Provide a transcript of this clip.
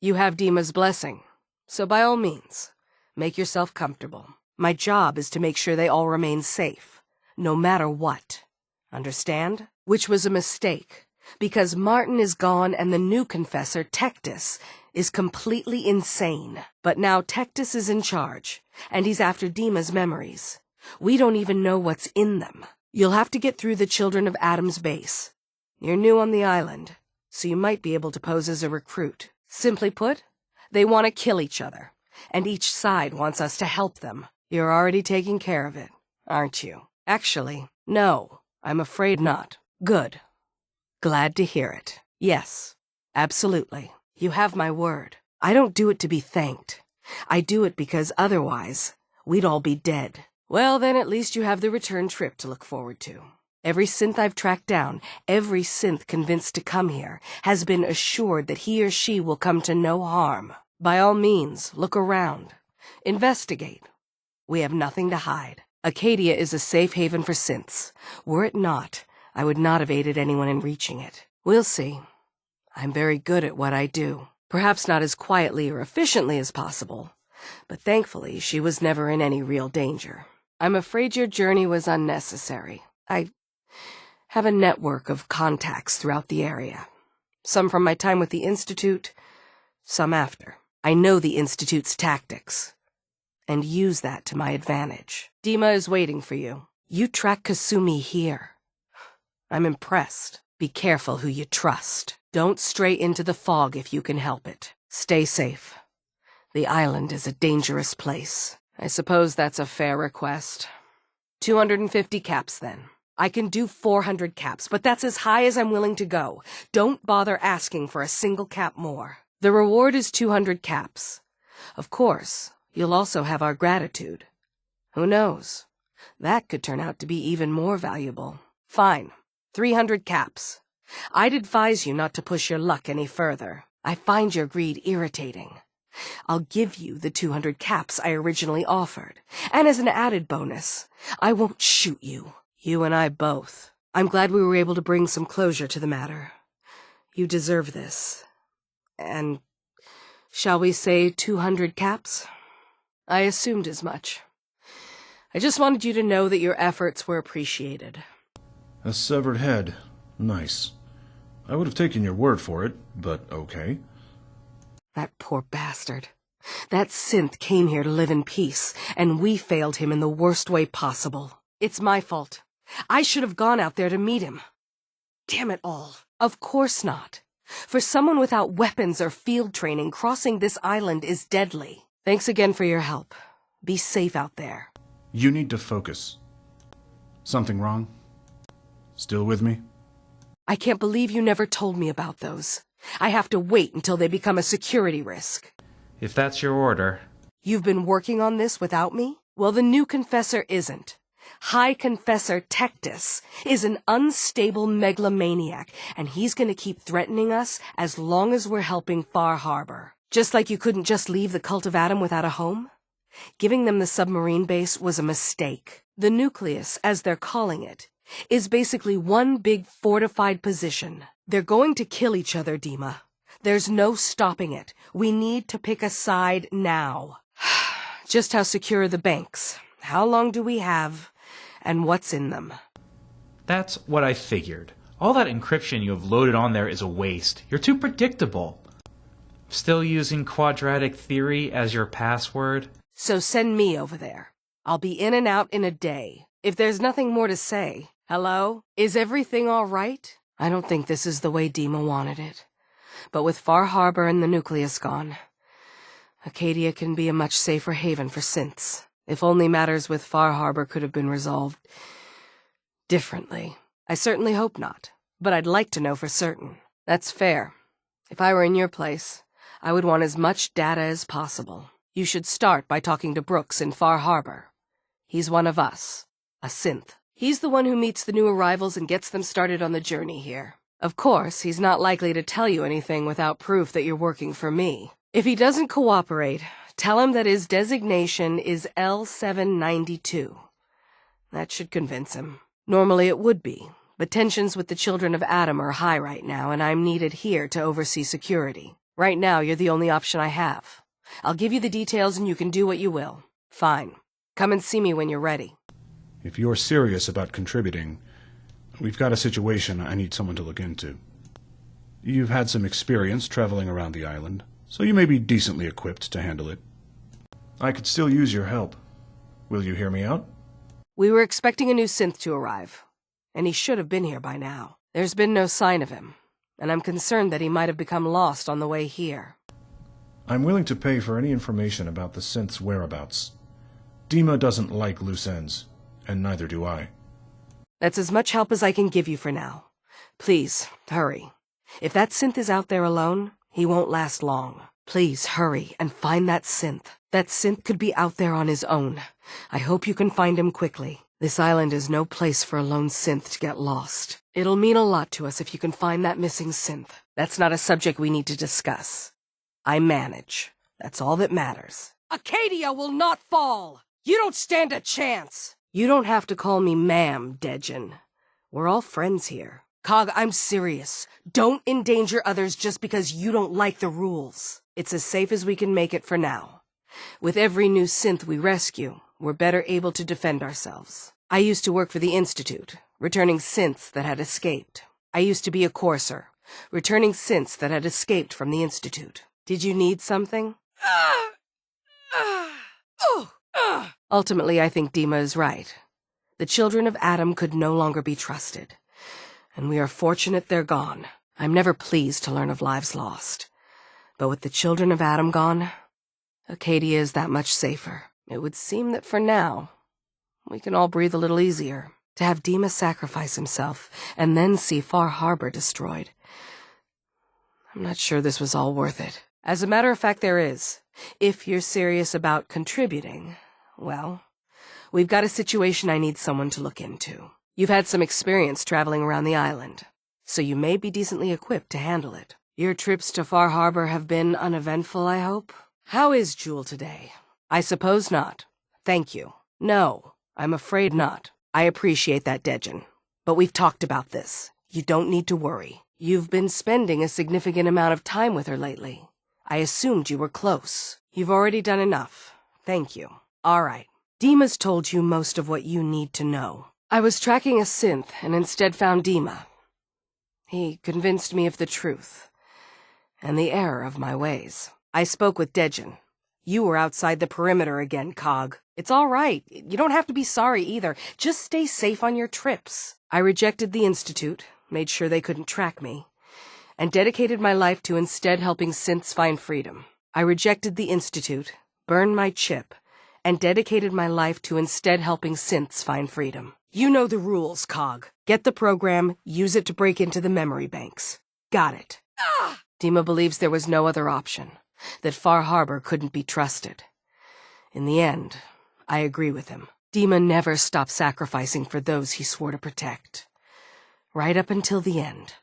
You have Dima's blessing, so by all means, make yourself comfortable. My job is to make sure they all remain safe, no matter what. Understand? Which was a mistake, because Martin is gone and the new confessor, Tectus, is completely insane. But now Tectus is in charge, and he's after Dima's memories. We don't even know what's in them. You'll have to get through the Children of Adam's base. You're new on the island, so you might be able to pose as a recruit. Simply put, they want to kill each other, and each side wants us to help them. You're already taking care of it, aren't you? Actually, no, I'm afraid not. Good. Glad to hear it. Yes, absolutely. You have my word. I don't do it to be thanked. I do it because otherwise, we'd all be dead. Well, then at least you have the return trip to look forward to. Every synth I've tracked down, every synth convinced to come here, has been assured that he or she will come to no harm. By all means, look around. Investigate. We have nothing to hide. Acadia is a safe haven for synths. Were it not, I would not have aided anyone in reaching it. We'll see. I'm very good at what I do. Perhaps not as quietly or efficiently as possible, but thankfully she was never in any real danger. I'm afraid your journey was unnecessary. I have a network of contacts throughout the area. Some from my time with the Institute, some after. I know the Institute's tactics, and use that to my advantage. Dima is waiting for you. You track Kasumi here. I'm impressed. Be careful who you trust. Don't stray into the fog if you can help it. Stay safe. The island is a dangerous place. I suppose that's a fair request. 250 caps, then. I can do 400 caps, but that's as high as I'm willing to go. Don't bother asking for a single cap more. The reward is 200 caps. Of course, you'll also have our gratitude. Who knows? That could turn out to be even more valuable. Fine. 300 caps. I'd advise you not to push your luck any further. I find your greed irritating. I'll give you the 200 caps I originally offered, and as an added bonus, I won't shoot you. You and I both. I'm glad we were able to bring some closure to the matter. You deserve this. And shall we say 200 caps? I assumed as much. I just wanted you to know that your efforts were appreciated. A severed head. Nice. I would have taken your word for it, but okay. That poor bastard. That synth came here to live in peace, and we failed him in the worst way possible. It's my fault. I should have gone out there to meet him. Damn it all. Of course not. For someone without weapons or field training, crossing this island is deadly. Thanks again for your help. Be safe out there. You need to focus. Something wrong? Still with me? I can't believe you never told me about those. I have to wait until they become a security risk. If that's your order. You've been working on this without me? Well, the new confessor isn't. High Confessor Tectus is an unstable megalomaniac, and he's going to keep threatening us as long as we're helping Far Harbor. Just like you couldn't just leave the Cult of Adam without a home? Giving them the submarine base was a mistake. The nucleus, as they're calling it, is basically one big fortified position. They're going to kill each other, Dima. There's no stopping it. We need to pick a side now. Just how secure are the banks? How long do we have? And what's in them? That's what I figured. All that encryption you have loaded on there is a waste. You're too predictable. Still using quadratic theory as your password? So send me over there. I'll be in and out in a day. If there's nothing more to say, hello? Is everything all right? I don't think this is the way Dima wanted it. But with Far Harbor and the nucleus gone, Acadia can be a much safer haven for synths. If only matters with Far Harbor could have been resolved differently. I certainly hope not, but I'd like to know for certain. That's fair. If I were in your place, I would want as much data as possible. You should start by talking to Brooks in Far Harbor. He's one of us, a synth. He's the one who meets the new arrivals and gets them started on the journey here. Of course, he's not likely to tell you anything without proof that you're working for me. If he doesn't cooperate, tell him that his designation is L792. That should convince him. Normally it would be, but tensions with the Children of Adam are high right now, and I'm needed here to oversee security. Right now, you're the only option I have. I'll give you the details and you can do what you will. Fine. Come and see me when you're ready. If you're serious about contributing, we've got a situation I need someone to look into. You've had some experience traveling around the island, so you may be decently equipped to handle it. I could still use your help. Will you hear me out? We were expecting a new synth to arrive, and he should have been here by now. There's been no sign of him, and I'm concerned that he might have become lost on the way here. I'm willing to pay for any information about the synth's whereabouts. Dima doesn't like loose ends, and neither do I. That's as much help as I can give you for now. Please, hurry. If that synth is out there alone, he won't last long. Please hurry and find that synth. That synth could be out there on his own. I hope you can find him quickly. This island is no place for a lone synth to get lost. It'll mean a lot to us if you can find that missing synth. That's not a subject we need to discuss. I manage. That's all that matters. Acadia will not fall! You don't stand a chance! You don't have to call me ma'am, Dejin. We're all friends here. Cog, I'm serious. Don't endanger others just because you don't like the rules. It's as safe as we can make it for now. With every new synth we rescue, we're better able to defend ourselves. I used to work for the Institute, returning synths that had escaped. I used to be a courser, returning synths that had escaped from the Institute. Did you need something? Ultimately, I think Dima is right. The children of Adam could no longer be trusted. And we are fortunate they're gone. I'm never pleased to learn of lives lost. But with the children of Adam gone, Acadia is that much safer. It would seem that for now, we can all breathe a little easier. To have Dima sacrifice himself, and then see Far Harbor destroyed. I'm not sure this was all worth it. As a matter of fact, there is. If you're serious about contributing, well, we've got a situation I need someone to look into. You've had some experience traveling around the island, so you may be decently equipped to handle it. Your trips to Far Harbor have been uneventful, I hope? How is Jewel today? I suppose not. Thank you. No, I'm afraid not. I appreciate that, Dejin. But we've talked about this. You don't need to worry. You've been spending a significant amount of time with her lately. I assumed you were close. You've already done enough. Thank you. All right. Dima's told you most of what you need to know. I was tracking a synth and instead found Dima. He convinced me of the truth and the error of my ways. I spoke with Dejin. You were outside the perimeter again, Cog. It's all right. You don't have to be sorry either. Just stay safe on your trips. I rejected the Institute, made sure they couldn't track me, and dedicated my life to instead helping synths find freedom. I rejected the Institute, burned my chip, and dedicated my life to instead helping synths find freedom. You know the rules, Cog. Get the program, use it to break into the memory banks. Got it. Dima believes there was no other option, that Far Harbor couldn't be trusted. In the end, I agree with him. Dima never stopped sacrificing for those he swore to protect. Right up until the end.